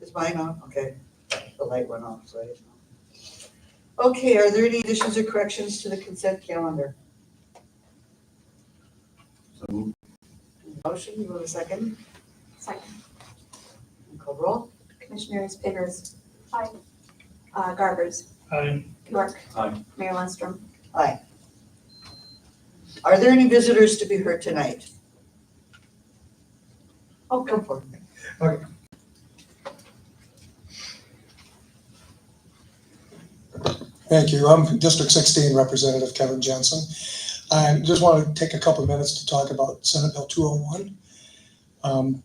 Is mine on? Okay. The light went off, so I didn't know. Okay, are there any additions or corrections to the consent calendar? So Motion, you have a second? Second. Call roll. Commissioners Biggers. Aye. Garbers. Aye. York. Aye. Mayor Lundstrom. Aye. Are there any visitors to be heard tonight? Oh, come for it. Thank you. I'm District 16 Representative Kevin Jensen. I just want to take a couple of minutes to talk about Senate Bill 201.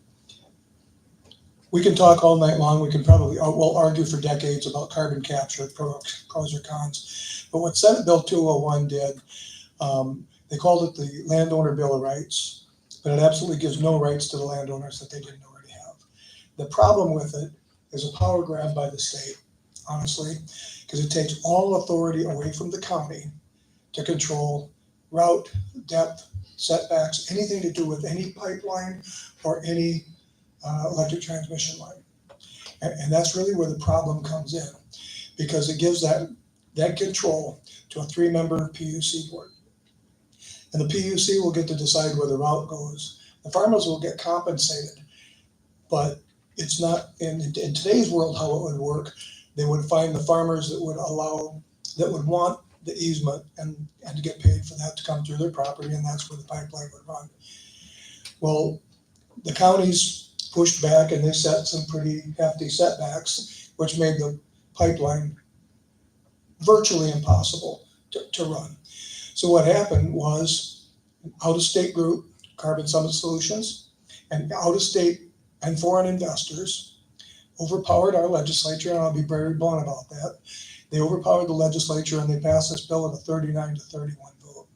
We can talk all night long. We can probably, we'll argue for decades about carbon capture, pros or cons. But what Senate Bill 201 did, they called it the Landowner Bill of Rights, but it absolutely gives no rights to the landowners that they didn't already have. The problem with it is a power grab by the state, honestly, because it takes all authority away from the county to control route, depth, setbacks, anything to do with any pipeline or any electric transmission line. And that's really where the problem comes in, because it gives that control to a 3-member PUC board. And the PUC will get to decide where the route goes. The farmers will get compensated, but it's not, in today's world, how it would work. They would find the farmers that would want the easement and to get paid for that to come through their property, and that's where the pipeline would run. Well, the counties pushed back and they set some pretty hefty setbacks, which made the pipeline virtually impossible to run. So what happened was an out-of-state group, Carbon Summit Solutions, and out-of-state and foreign investors overpowered our legislature, and I'll be very blunt about that. They overpowered the legislature and they passed this bill with a 39 to 31 vote.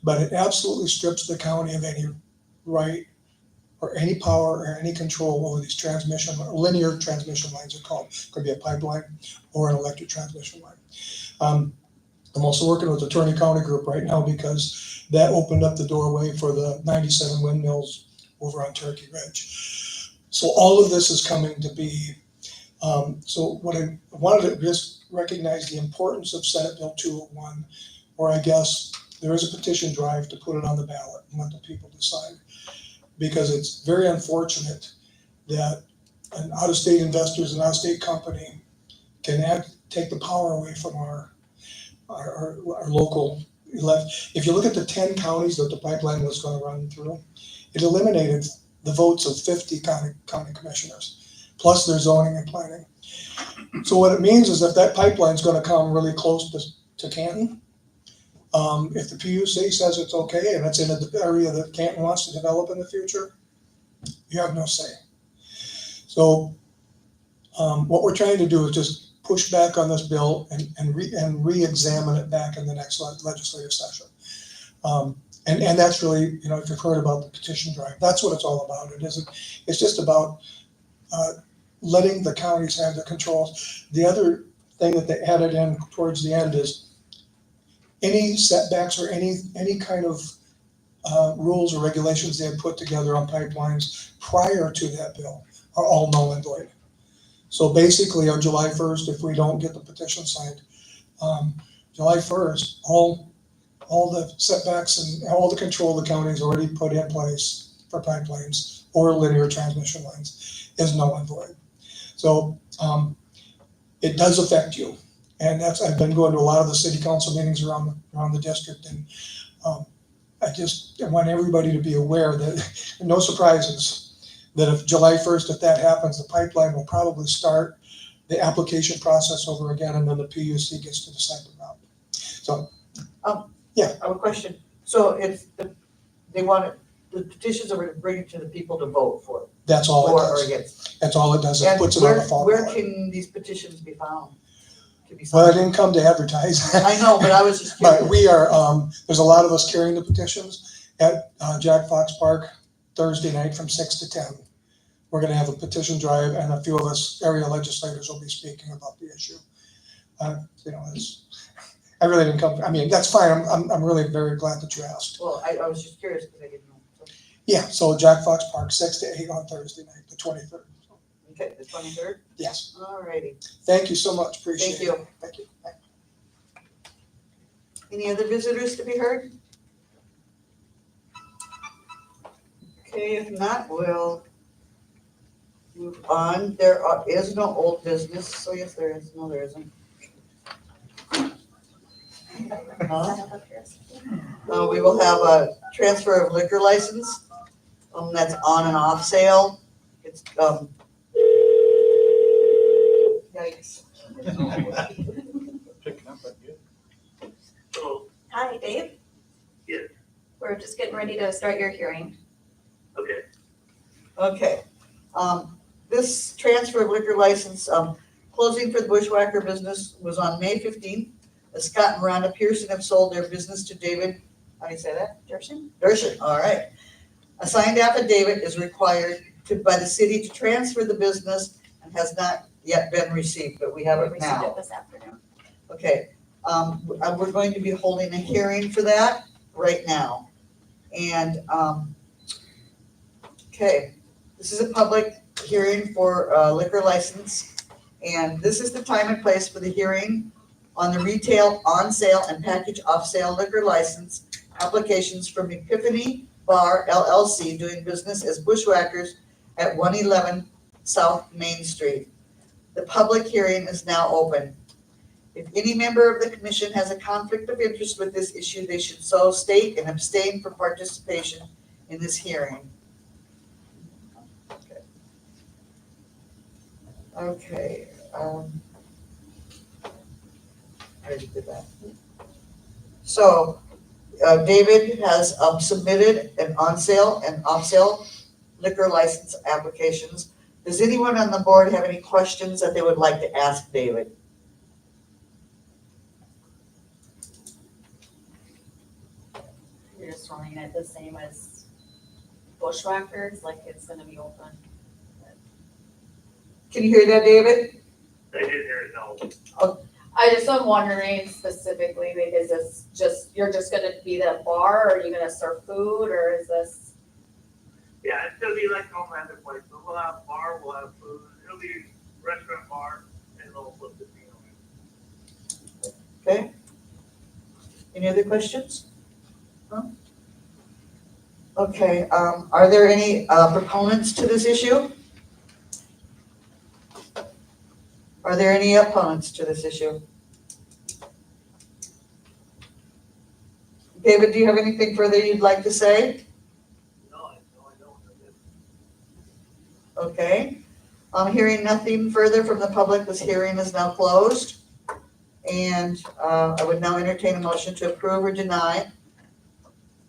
But it absolutely strips the county of any right or any power or any control over these linear transmission lines are called. It could be a pipeline or an electric transmission line. I'm also working with the Attorney County Group right now because that opened up the doorway for the 97 windmills over on Turkey Ridge. So all of this is coming to be. So what I wanted to just recognize the importance of Senate Bill 201, or I guess there is a petition drive to put it on the ballot and let the people decide. Because it's very unfortunate that an out-of-state investors and out-of-state company can take the power away from our local elect. If you look at the 10 counties that the pipeline was going to run through, it eliminated the votes of 50 county commissioners, plus their zoning and planning. So what it means is if that pipeline is going to come really close to Canton, if the PUC says it's okay and it's in the area that Canton wants to develop in the future, you have no say. So what we're trying to do is just push back on this bill and re-examine it back in the next legislative session. And that's really, if you've heard about the petition drive, that's what it's all about. It's just about letting the counties have the controls. The other thing that they added in towards the end is any setbacks or any kind of rules or regulations they had put together on pipelines prior to that bill are all null and void. So basically on July 1st, if we don't get the petition signed, July 1st, all the setbacks and all the control the county's already put in place for pipelines or linear transmission lines is null and void. So it does affect you. And I've been going to a lot of the city council meetings around the district, and I want everybody to be aware that no surprises, that if July 1st, if that happens, the pipeline will probably start the application process over again, and then the PUC gets to decide the route. So, yeah. I have a question. So if they want it, the petitions are to bring it to the people to vote for. That's all it Or does. against. That's all it does. It And puts it on the fall where ballot. can these petitions be found? Well, I didn't come to advertise. I know, but I was just curious. But we are, there's a lot of us carrying the petitions at Jack Fox Park Thursday night from 6 to 10. We're going to have a petition drive, and a few of us area legislators will be speaking about the issue. I really didn't come. I mean, that's fine. I'm really very glad that you asked. Well, I was just curious because I didn't know. So, Yeah, so Jack Fox Park, 6 to 8 on Thursday night, the 23rd. we Okay, the 23rd? Yes. All righty. Thank you so much. Appreciate Thank it. you. Thank you. Any other visitors to be heard? Okay, if not, we'll move on. Is no old business, so yes, there is. No, there isn't. Huh? We will have a transfer of liquor license, that's on and off sale. It's, yikes. Picking up that good. Hi, Dave? Yes. We're just getting ready to start your hearing. Okay. Okay, this transfer of liquor license, closing for the Bushwhacker business was on May 15th. Scott and Rhonda Pearson have sold their business to David, how do you say that? Dershin? Dershin, all right. A signed affidavit is required by the city to transfer the business and has not yet been received, but we have We it received now. it this afternoon. Okay, we're going to be holding a hearing for that right now. And, okay, this is a public hearing for liquor license. And this is the time and place for the hearing on the retail on sale and package off sale liquor license applications from Epiphany Bar LLC doing business as Bushwhackers at 111 South Main Street. The public hearing is now open. If any member of the commission has a conflict of interest with this issue, they should so state and abstain from participation in this hearing. Okay, I already did that. So, David has submitted an on sale and off sale liquor license applications. Does anyone on the board have any questions that they would like to ask David? You're just running it the same as Bushwhackers, like it's gonna be open. Can you hear that, David? I didn't hear it, no. I just am wondering specifically, like, is this just, you're just gonna be the bar, or are you gonna serve food, or is this? Yeah, it's gonna be like home other place, but we'll have bar, we'll have food, it'll be restaurant bar, and we'll put the thing on it. Okay. Any other questions? No? Okay, are there any proponents to this issue? Are there any opponents to this issue? David, do you have anything further you'd like to say? No, I don't. Okay. Hearing nothing further from the public, this hearing is now closed. And I would now entertain a motion to approve or deny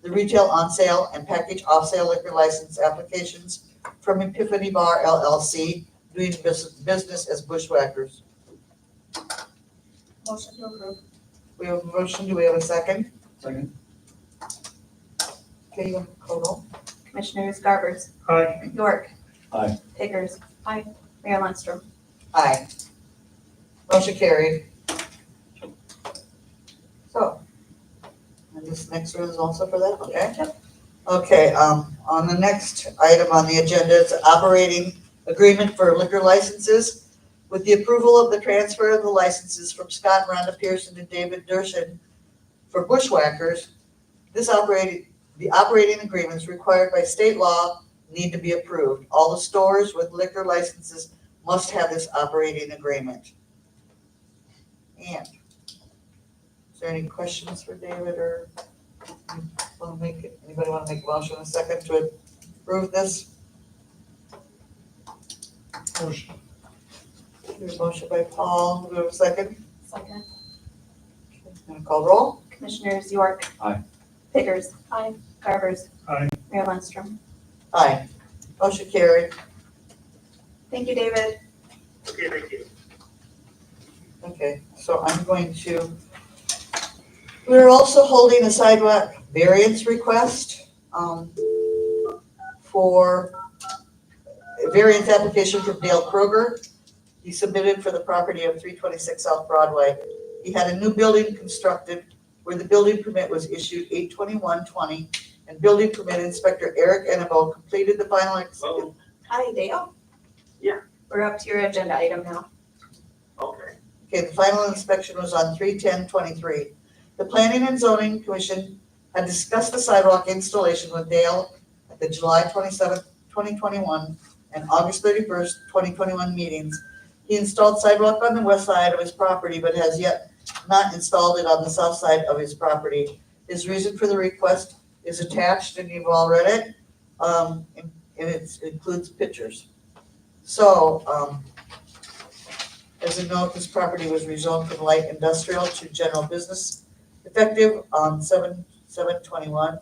the retail on sale and package off sale liquor license applications from Epiphany Bar LLC doing business as Bushwhackers. Motion to approve. We have a motion, do we have a second? Second. Okay, you want to call roll? Commissioners Garbers. Aye. York. Aye. Pickers. Aye. Mayor Lundstrom. Aye. Motion carried. So, and this next one is also for that, okay? Yep. Okay, on the next item on the agenda is operating agreement for liquor licenses. With the approval of the transfer of the licenses from Scott and Rhonda Pearson to David Dershin for Bushwhackers, the operating agreements required by state law need to be approved. All the stores with liquor licenses must have this operating agreement. And is there any questions for David or anybody want to make a motion in a second to approve this? Motion. There's a motion by Paul, do we have a second? Second. Gonna call roll? Commissioners York. Aye. Pickers. Aye. Garbers. Aye. Mayor Lundstrom. Aye. Motion carried. Thank you, David. Okay, thank you. Okay, so I'm going to, we're also holding a sidewalk variance request for a variance application from Dale Kroger. He submitted for the property of 326 South Broadway. He had a new building constructed where the building permit was issued 8/21/20, and building permit inspector Eric Enabo completed the final. Hi, Dale. We're up to your agenda item now. Okay. Okay, the final inspection was on 3/10/23. The Planning and Zoning Commission had discussed the sidewalk installation with Dale at the July 27th, 2021 and August 31st, 2021 meetings. He installed sidewalk on the west side of his property, but has yet not installed it on the south side of his property. His reason for the request is attached, and you've all read it, and it includes pictures. So, as a note, this property was rezoned from light industrial to general business effective on 7/7/21.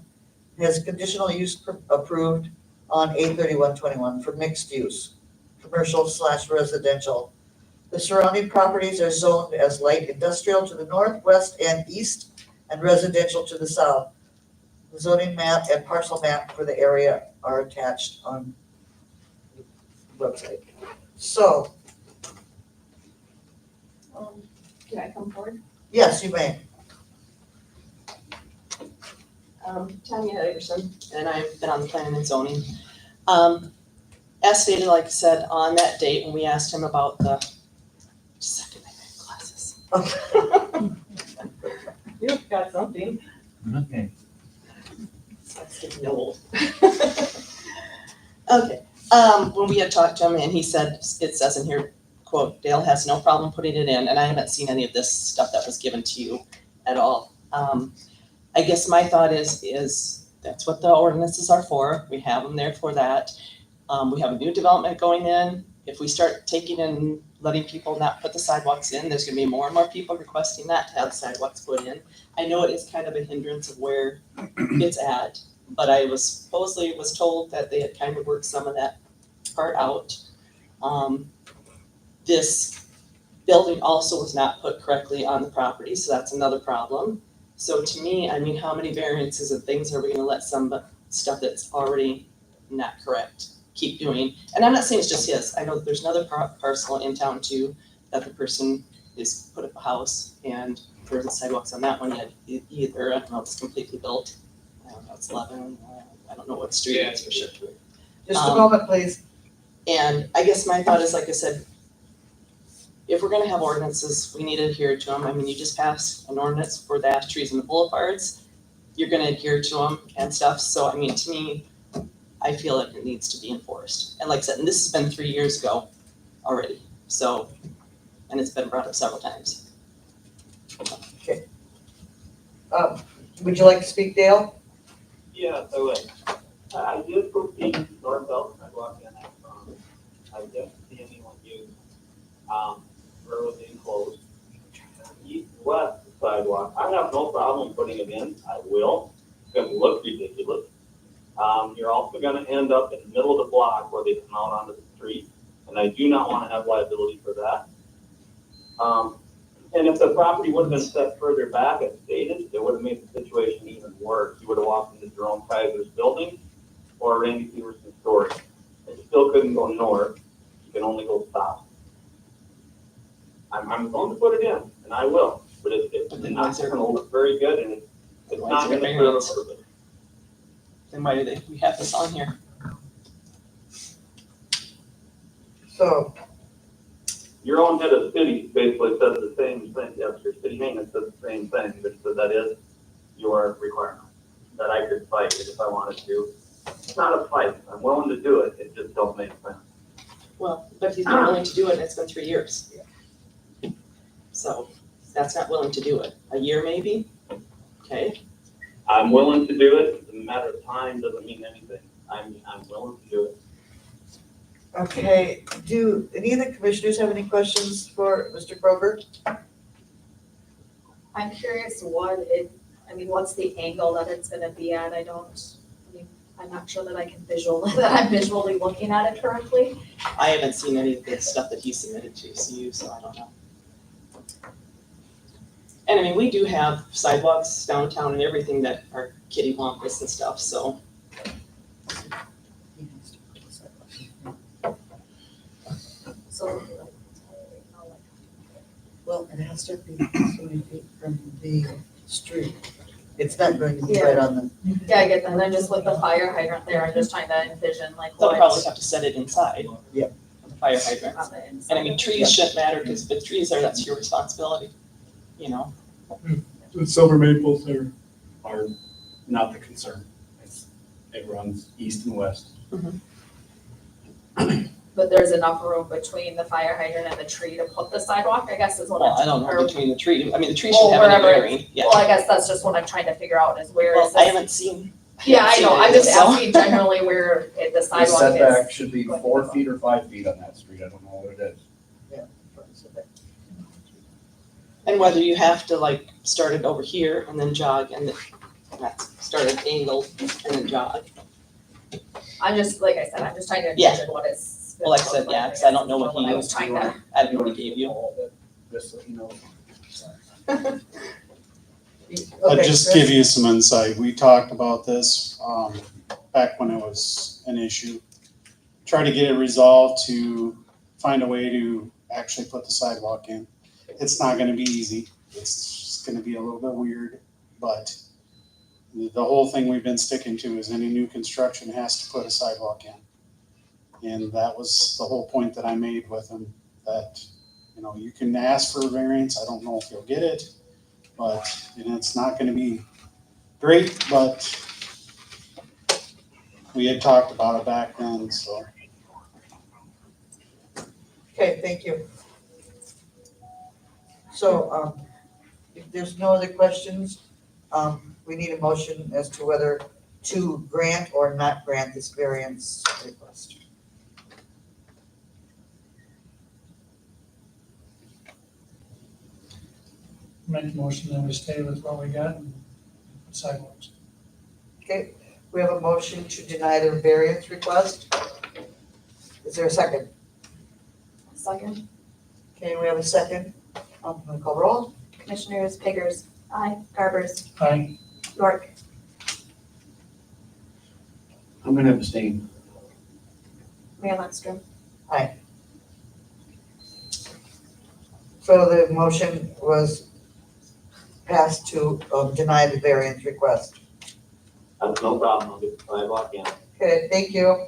Has conditional use approved on 8/31/21 for mixed use, commercial/residential. The surrounding properties are zoned as light industrial to the north, west, and east, and residential to the south. The zoning map and parcel map for the area are attached on the website. So, Can I come forward? yes, you may. Tanya Ederson, and I've been on the planning and zoning. As stated, like I said, on that date, when we asked him about just a second, I got glasses. You've got something. Okay. That's getting old. Okay, when we had talked to him and he said, it says in here, quote, Dale has no problem putting it in, and I haven't seen any of this stuff that was given to you at all. I guess my thought is that's what the ordinances are for. We have them there for that. We have a new development going in. If we start taking and letting people not put the sidewalks in, there's gonna be more and more people requesting that to have the sidewalks put in. I know it is kind of a hindrance of where it's at, but I was told that they had kind of worked some of that part out. This building also was not put correctly on the property, so that's another problem. So to me, I mean, how many variances and things are we gonna let some stuff that's already not correct keep doing? And I'm not saying it's just his. I know that there's another parcel in town too, that the person is put up a house and there isn't sidewalks on that one yet either. I don't know if it's completely built. I don't know, it's 11, I don't know what street it is for sure. Just a moment, please. And I guess my thought is, like I said, if we're gonna have ordinances, we need to adhere to them. I mean, you just passed an ordinance for the ash trees and the boulevards. You're gonna adhere to them and stuff. So, I mean, to me, I feel like it needs to be enforced. And like I said, and this has been 3 years ago already. So, and it's been brought up several times. Would you like to speak, Dale? Yeah, I would. I did put the north-south sidewalk in that front. I didn't see anyone use, where was it enclosed. East-west sidewalk, I have no problem putting it in, I will. It's gonna look ridiculous. You're also gonna end up in the middle of the block where they come out onto the street, and I do not wanna have liability for that. And if the property would have been set further back as stated, it would have made the situation even worse. You would have walked into Jerome Kaiser's building or Randy Peterson's store. And you still couldn't go north, you can only go south. I'm going to put it in, and I will, but it's not gonna look very good, and it's not gonna serve a purpose. Then why do we have this on here? So, Your own head of city basically says the same thing, yes, your city maintenance says the same thing, but so that is your requirement, that I could fight it if I wanted to. It's not a fight, I'm willing to do it, it just don't make sense. Well, but he's not willing to do it, and it's been 3 years. So, that's not willing to do it. A year maybe? Okay, I'm willing to do it, a matter of time doesn't mean anything, I'm willing to do it. okay, do any of the commissioners have any questions for Mr. Kroger? I'm curious what's the angle that it's gonna be at? I'm not sure that that I'm visually looking at it correctly. I haven't seen any of the stuff that he submitted to you, so I don't know. And I mean, we do have sidewalks downtown and everything that are kittywampus and stuff, so. So, Well, it has to be 20 feet from the street. It's not going to be right on the, yeah, I get that. And then just with the fire hydrant there, I'm just trying to envision like They'll what. probably have to set it inside. fire hydrants. on the inside. And I mean, trees shouldn't matter, because if the trees are, that's your responsibility, you know? The silver maples are not the concern. It runs east and west. But there's enough room between the fire hydrant and the tree to put the sidewalk, I guess is what Well, I'm. I don't know or- between the tree, I mean, the tree Well, should have any wherever bearing, yeah. Well, I guess that's just what I'm trying to figure out is where Well, is I this? haven't seen. Yeah, I know, I'm seen it, just so- asking generally where the The sidewalk setback is. should be going to 4 go. feet or 5 feet on that street, I don't know what it is. And whether you have to like start it over here and then jog and then start at angle and then jog. I'm just, like I said, I'm just trying to Yeah. envision what it's. Well, like I said, yeah, 'cause I don't know what he I was used trying to, to. I don't know what he gave you. All of it, just so you know. I'll Okay, just Chris? give you some insight. We talked about this, back when it was an issue. Try to get it resolved to find a way to actually put the sidewalk in. It's not gonna be easy. It's just gonna be a little bit weird, but the whole thing we've been sticking to is any new construction has to put a sidewalk in. And that was the whole point that I made with him, that, you know, you can ask for a variance. I don't know if you'll get it. But, and it's not gonna be great, but we had talked about it back then, so. Okay, thank you. So, if there's no other questions, we need a motion as to whether to grant or not grant this variance request. Make a motion that we stay with what we got and sidewalks. Okay, we have a motion to deny the variance request. Is there a second? Second, Okay, we have a second. I'm gonna call roll. Commissioners Pickers, aye. Garbers, Aye. York, I'm gonna abstain. Mayor Lundstrom. So the motion was passed to deny the variance request. That's no problem, I'll get the sidewalk in. Okay, thank you.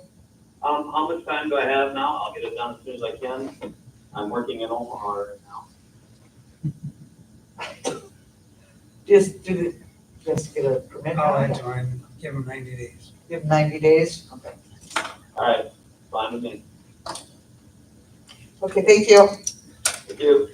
How much time do I have now? I'll get it done as soon as I can. I'm working in Omaha right now. Just get a permit. Give them 90 days. Give them 90 days. Okay. All right, fine with me. Okay, thank you. Thank you.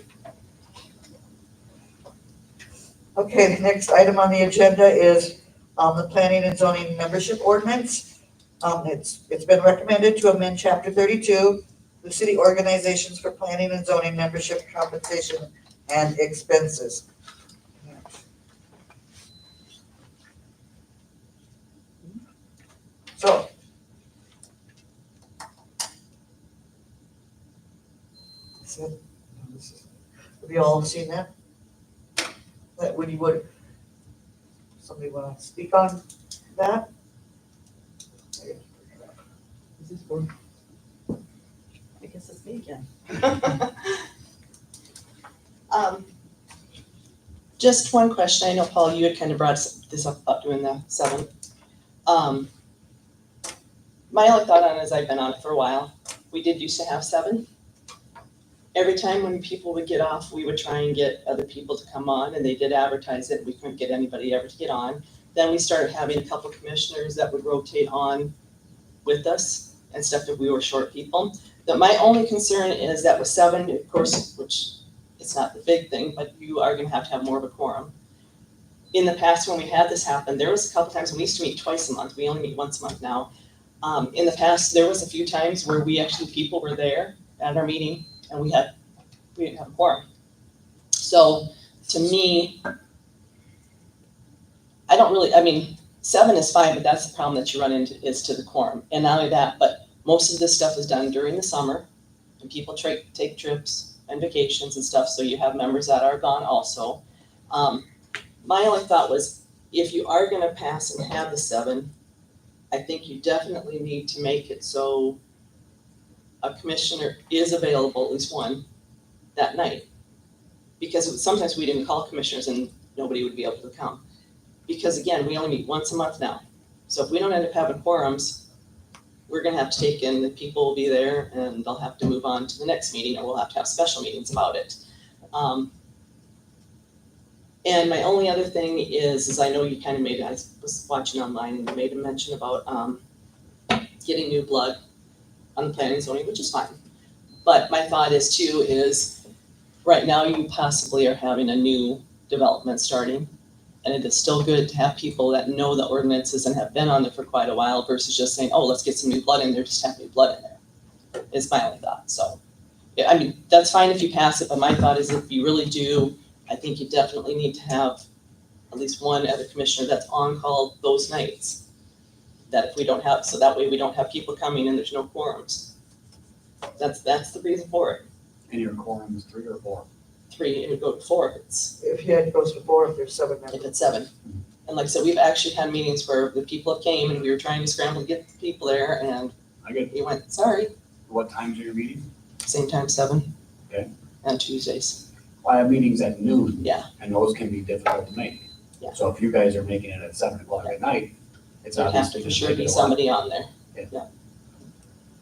Okay, the next item on the agenda is the planning and zoning membership ordinance. It's been recommended to amend chapter 32, the city organizations for planning and zoning membership compensation and expenses. So. Have you all seen that? That when you would, somebody wanna speak on that? Is this for? I guess it's me again. Just one question, I know Paul, you had kind of brought this up about doing the 7. My only thought on it is I've been on it for a while, we did used to have 7. Every time when people would get off, we would try and get other people to come on, and they did advertise it, we couldn't get anybody ever to get on. Then we started having a couple commissioners that would rotate on with us and stuff if we were short people. But my only concern is that with 7, of course, which it's not the big thing, but you are gonna have to have more of a quorum. In the past, when we had this happen, there was a couple times, we used to meet twice a month, we only meet once a month now. In the past, there was a few times where people were there at our meeting and we didn't have a quorum. So to me, I don't really, 7 is fine, but that's the problem that you run into is to the quorum. And not only that, but most of this stuff is done during the summer and people take trips and vacations and stuff, so you have members that are gone also. My only thought was, if you are gonna pass and have the 7, I think you definitely need to make it so a commissioner is available, at least one, that night. Because sometimes we didn't call commissioners and nobody would be able to come. Because again, we only meet once a month now. So if we don't end up having quorums, we're gonna have to take in, the people will be there and they'll have to move on to the next meeting, or we'll have to have special meetings about it. And my only other thing is I know you kind of I was watching online and you made a mention about, getting new blood on the planning and zoning, which is fine. But my thought is too, is right now you possibly are having a new development starting. And it is still good to have people that know the ordinances and have been on there for quite a while versus just saying, oh, let's get some new blood in there, just have new blood in there, is my only thought. So, yeah, I mean, that's fine if you pass it, but my thought is if you really do, I think you definitely need to have at least one other commissioner that's on call those nights. That if we don't have, so that way we don't have people coming and there's no quorums. That's the reason for it. And your quorum is 3 or 4? 3, it would go to 4 if it's, If you had goes to 4, if there's 7 members. if it's 7. And like I said, we've actually had meetings where the people came and we were trying to scramble to get the people there and I get, we went, sorry, what times are your meetings? same time 7. Okay. And Tuesdays. I have meetings at noon. Yeah. And those can be difficult to make. Yeah. So if you guys are making it at 7 o'clock at night, it's There'd have obviously to for gonna sure make be it a lot. somebody on there. Yeah.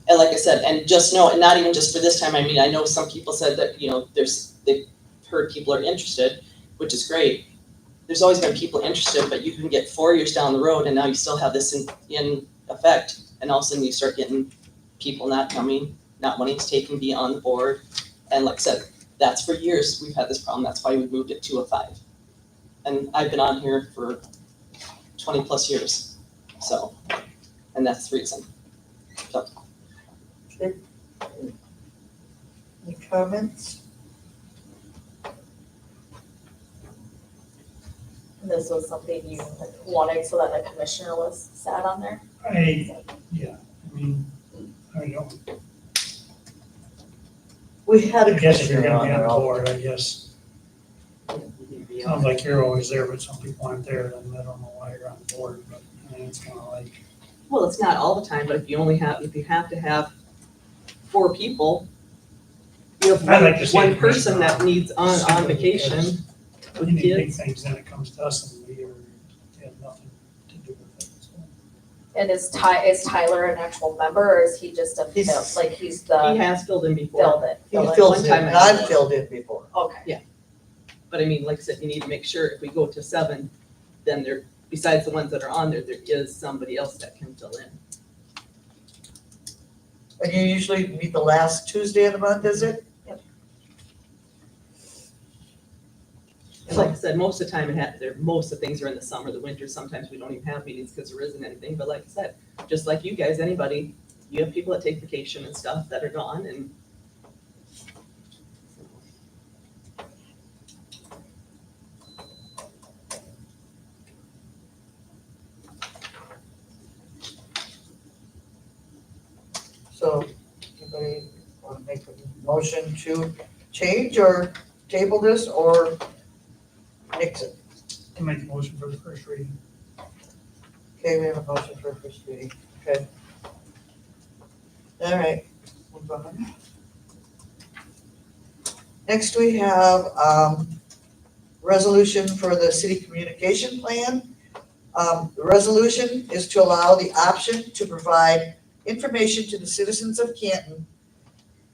And like I said, and just know, and not even just for this time, I mean, I know some people said that, you know, they've heard people are interested, which is great. There's always been people interested, but you can get 4 years down the road and now you still have this in effect. And all of a sudden you start getting people not coming, not wanting to take and be on the board. And like I said, that's for years we've had this problem. That's why we moved it to a 5. And I've been on here for 20 plus years. So, and that's the reason. So, Any comments? And this was something you wanted so that a commissioner was sat on there? I mean, I don't, We had I a guess if you're commissioner gonna on be on there. the board, I guess, sounds like you're always there, but some people aren't there, then I don't know why you're on the board, but I mean, it's kinda like, well, it's not all the time, but if you have to have 4 people, you have I'd like to see one a person commissioner that needs on simply vacation because with any big kids. things, then it comes to us and we have nothing to do with it, so. And is Tyler an actual member or is he just a, He's- like he's He the, has filled in before, filled it? He filled it? fills one in, time I I've know. filled in before. Okay, but I mean, like I said, you need to make sure if we go to 7, then there, besides the ones that are on there, there is somebody else that can fill in. And you usually meet the last Tuesday of the month, is it? And like I said, most of the time most of the things are in the summer, the winter, sometimes we don't even have meetings because there isn't anything, but like I said, just like you guys, anybody, you have people that take vacation and stuff that are gone and. So, anybody want to make a motion to change or table this or nix it? To make a motion for the first reading. Okay, we have a motion for first reading, okay. All right, move on. Next, we have, resolution for the city communication plan. The resolution is to allow the option to provide information to the citizens of Canton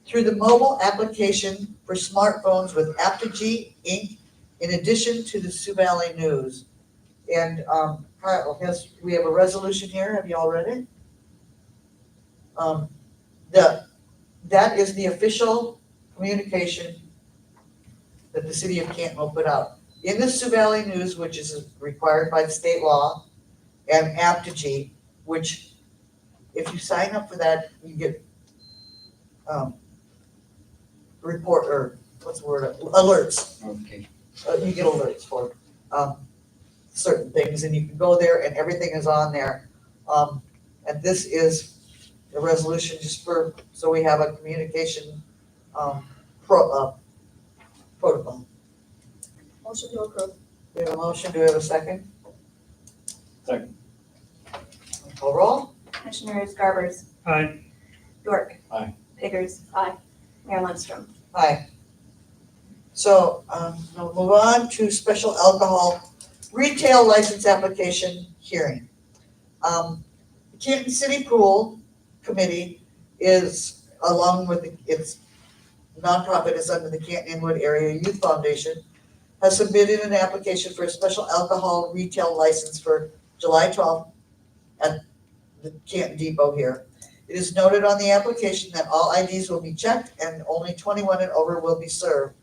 through the mobile application for smartphones with Apogee Inc. in addition to the Sioux Valley News. And, Kyle, we have a resolution here, have you all read it? That is the official communication that the city of Canton will put out. In the Sioux Valley News, which is required by the state law, and Apogee, which if you sign up for that, you get, report, or what's the word, alerts. Okay. You get alerts for, certain things, and you can go there and everything is on there. And this is the resolution just so we have a communication, protocol. motion to approve. We have a motion, do we have a second? Second. Call roll? Commissioners Garbers, Aye. York. Aye. Pickers. Aye. Mayor Lundstrom. Aye. So, we'll move on to special alcohol retail license application hearing. The Canton City Pool committee is, along with its nonprofit, is under the Canton Inwood Area Youth Foundation, has submitted an application for a special alcohol retail license for July 12th at the Canton Depot here. It is noted on the application that all IDs will be checked and only 21 and over will be served.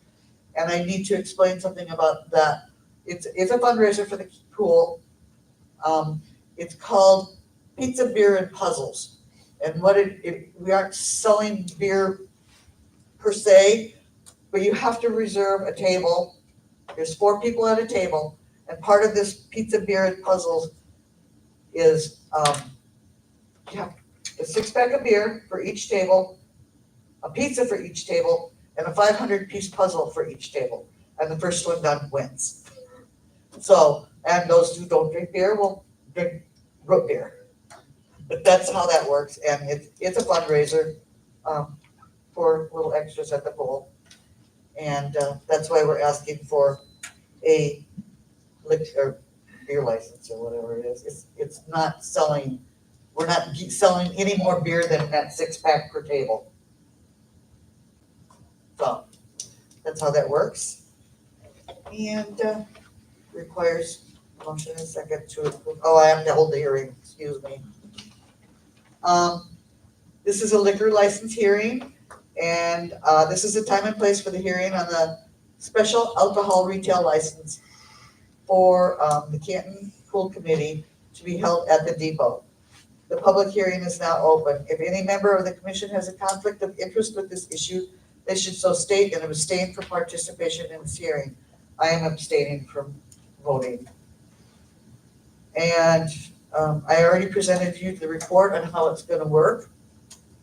And I need to explain something about that. It's a fundraiser for the pool. It's called Pizza, Beer, and Puzzles. And what we aren't selling beer per se, but you have to reserve a table. There's 4 people at a table, and part of this Pizza, Beer, and Puzzles is, you have a 6-pack of beer for each table, a pizza for each table, and a 500-piece puzzle for each table. And the first one done wins. So, and those who don't drink beer will drink root beer. But that's how that works, and it's a fundraiser for little extras at the pool. And that's why we're asking for a liquor beer license or whatever it is. It's not selling, we're not selling any more beer than that 6-pack per table. So that's how that works. And requires a motion and a second to approve. Oh, I have to hold the hearing, excuse me. This is a liquor license hearing, and this is the time and place for the hearing on the special alcohol retail license for the Canton Pool Committee to be held at the depot. The public hearing is now open. If any member of the commission has a conflict of interest with this issue, they should so state and abstain from participation in this hearing. I am abstaining from voting. And I already presented you the report on how it's gonna work.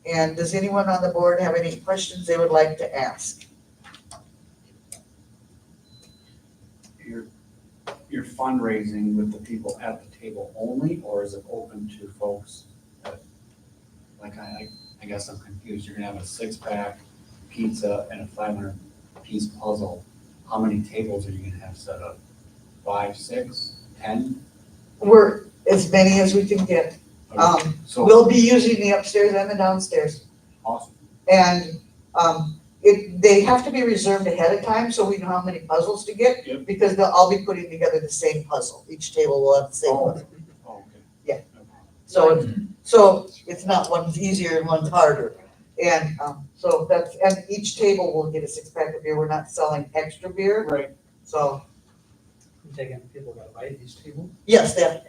And does anyone on the board have any questions they would like to ask? You're fundraising with the people at the table only, or is it open to folks that, like, I guess I'm confused. You're gonna have a 6-pack pizza and a 500-piece puzzle. How many tables are you gonna have set up? 5, 6, 10? We're as many as we can get. So, We'll be using the upstairs and the downstairs. awesome. And they have to be reserved ahead of time so we know how many puzzles to get. Yep. Because they'll all be putting together the same puzzle. Each table will have the same puzzle. Oh, okay. Yeah. So it's not one's easier and one's harder. And so that's, and each table will get a 6-pack of beer. We're not selling extra beer. Right. So, You taking people that buy these tables? yes, and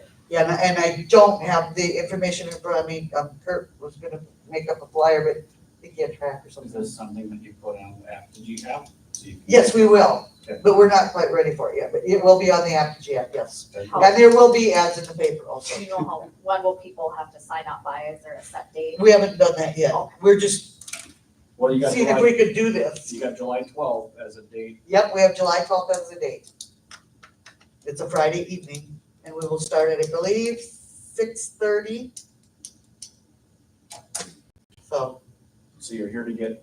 I don't have the information in front of me. Kurt was gonna make up a flyer, but I think he had track or Is something. this something that you put on the app? Did you have? So you can- Yes, we will, Okay. but we're not quite ready for it yet, but it will be on the Apogee app, yes. How- And there will be ads in the paper also. Do you know how, when will people have to sign up by? Is there a set date? We haven't done that yet. We're just Well, you got seeing if July, we could do this. you got July 12th as a date. Yep, we have July 12th as the date. It's a Friday evening, and we will start at, I believe, 6:30. So, So you're here to get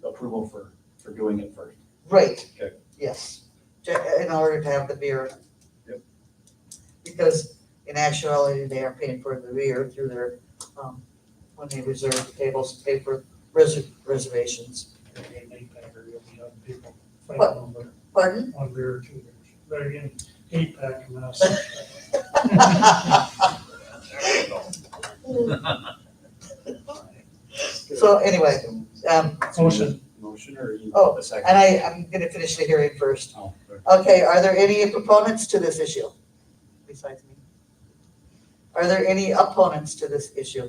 approval for doing it first. right. Okay. Yes, in order to have the beer. Yep. Because in actuality, they are paying for the beer through their, when they reserve the tables, pay for reservations. An 8-packer, you'll be having people fighting What? over Pardon? 1 beer or 2 beers. Better get an 8-pack and not a 6-pack. So anyway, Motion. Motion or you? Oh, A second? and I'm gonna finish the hearing first. Oh, good. Okay, are there any proponents to this issue besides me? Are there any opponents to this issue?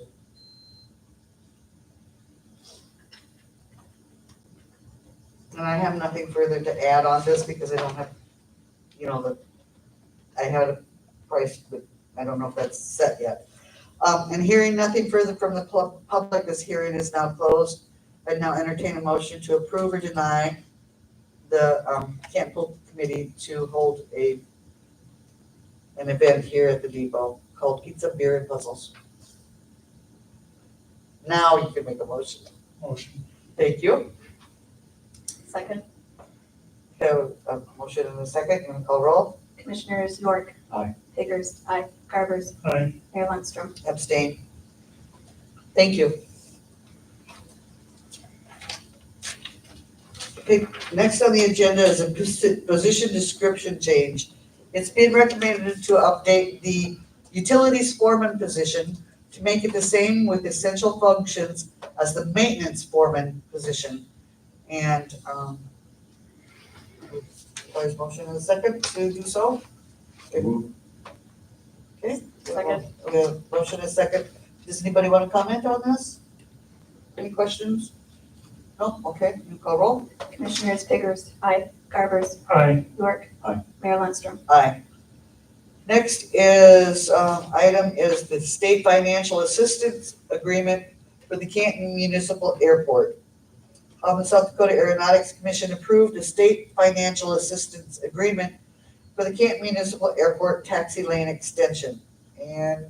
And I have nothing further to add on this because I don't have, I had a price, but I don't know if that's set yet. And hearing nothing further from the public, this hearing is now closed. I now entertain a motion to approve or deny the Canton Pool Committee to hold an event here at the depot called Pizza, Beer, and Puzzles. Now you can make a motion. Motion. Thank you. Second, Have a motion and a second, you want to call roll? Commissioners York. Aye. Biggers, aye. Garbers, Aye. Mayor Lundstrom. Abstain. Thank you. Okay, next on the agenda is a position description change. It's been recommended to update the utilities foreman position to make it the same with essential functions as the maintenance foreman position. And, Employee's motion in a second to do so. Move. Okay. Second. We have a motion and a second. Does anybody want to comment on this? Any questions? No? Okay, you call roll. Commissioners Biggers. Aye. Garbers. Aye. York. Aye. Mayor Lundstrom. Aye. Next is, item is the state financial assistance agreement for the Canton Municipal Airport. The South Dakota Aeronautics Commission approved a state financial assistance agreement for the Canton Municipal Airport taxi lane extension. And,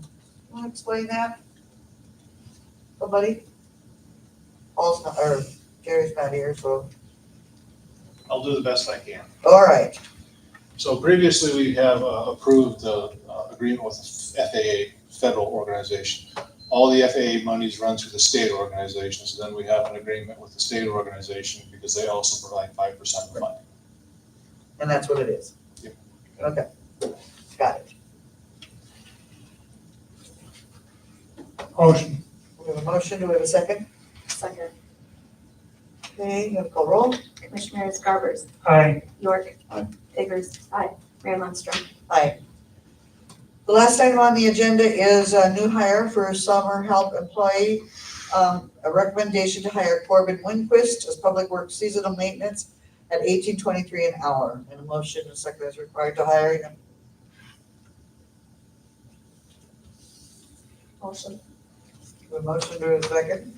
want to explain that? Somebody? Paul's not, or Jerry's not here, so, I'll do the best I can. all right. So previously, we have approved the agreement with the FAA, federal organization. All the FAA monies run through the state organization, so then we have an agreement with the state organization because they also provide 5% of the money. And that's what it is? Yep. Okay, got it. Motion. We have a motion, do we have a second? Second. Okay, you have to call roll. Commissioners Garbers. Aye. York. Aye. Biggers. Aye. Mayor Lundstrom. Aye. The last item on the agenda is a new hire for a summer help employee. A recommendation to hire Corbin Winquist as Public Works seasonal maintenance at $18.23 an hour. And a motion and a second is required to hire him. Motion. A motion to a second.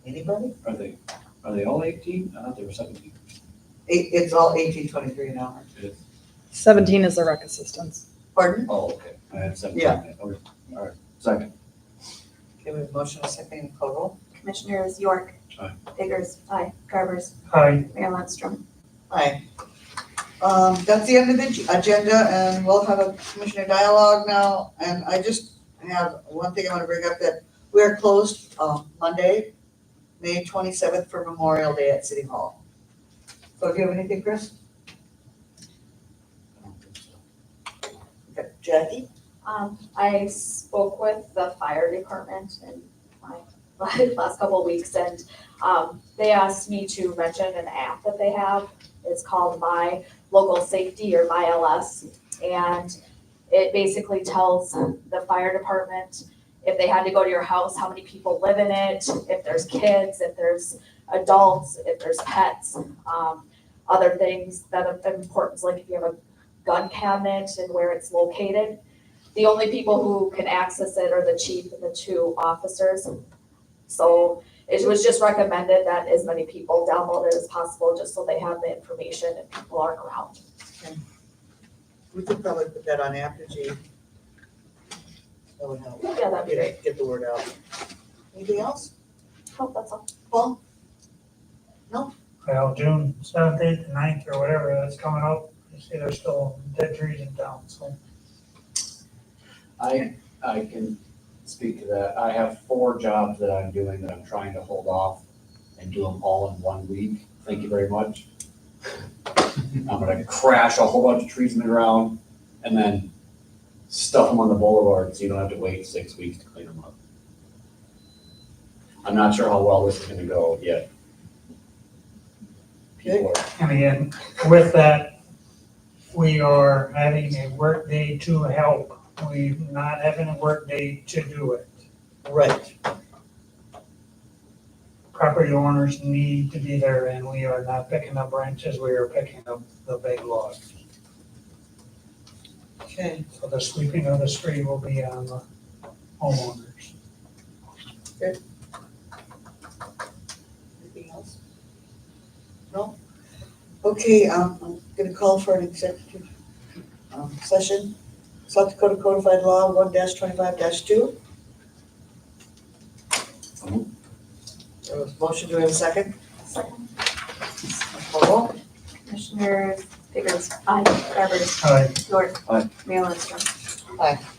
Anybody? Are they all 18? I thought they were 17. It's all $18.23 an hour. 17 is the rec assistance. Pardon? Oh, okay. I had 17. Yeah. Okay, all right. Second. Okay, we have a motion and a second, and call roll. Commissioners York. Aye. Biggers. Aye. Garbers. Aye. Mayor Lundstrom. Aye. That's the end of the agenda, and we'll have a commissioner dialogue now. And I just have one thing I want to bring up, that we are closed, Monday, May 27th for Memorial Day at City Hall. So do you have anything, Chris? I don't think so. Okay, Jackie? I spoke with the fire department in my last couple of weeks, and they asked me to mention an app that they have. It's called My Local Safety, or MyLS, and it basically tells the fire department if they had to go to your house, how many people live in it, if there's kids, if there's adults, if there's pets, other things that are important, like if you have a gun cabinet and where it's located. The only people who can access it are the chief and the 2 officers. So it was just recommended that as many people download it as possible, just so they have the information and people aren't around. We could probably put that on Apogee. That would help. Yeah, that'd be great. Get the word out. Anything else? Oh, that's all. Paul? Well, June 7th, 8th, and 9th, or whatever that's coming up, you see there's still dead trees in town, so. I can speak to that. I have 4 jobs that I'm doing that I'm trying to hold off and do them all in 1 week. Thank you very much. I'm gonna crash a whole bunch of trees in the ground and then stuff them on the boulevard so you don't have to wait 6 weeks to clean them up. I'm not sure how well this is gonna go yet. People are, And again, with that, we are having a work day to help. We're not having a work day to do it. Right. Property owners need to be there, and we are not picking up branches, we are picking up the big logs. Okay. So the sweeping of the street will be on the homeowners. Anything else? No? Okay, I'm gonna call for an executive session. South Dakota Codified Law 1-25-2. There was a motion, do we have a second? Second. Call roll. Commissioners Biggers. Aye. Garbers. Aye. York. Aye. Mayor Lundstrom. Aye.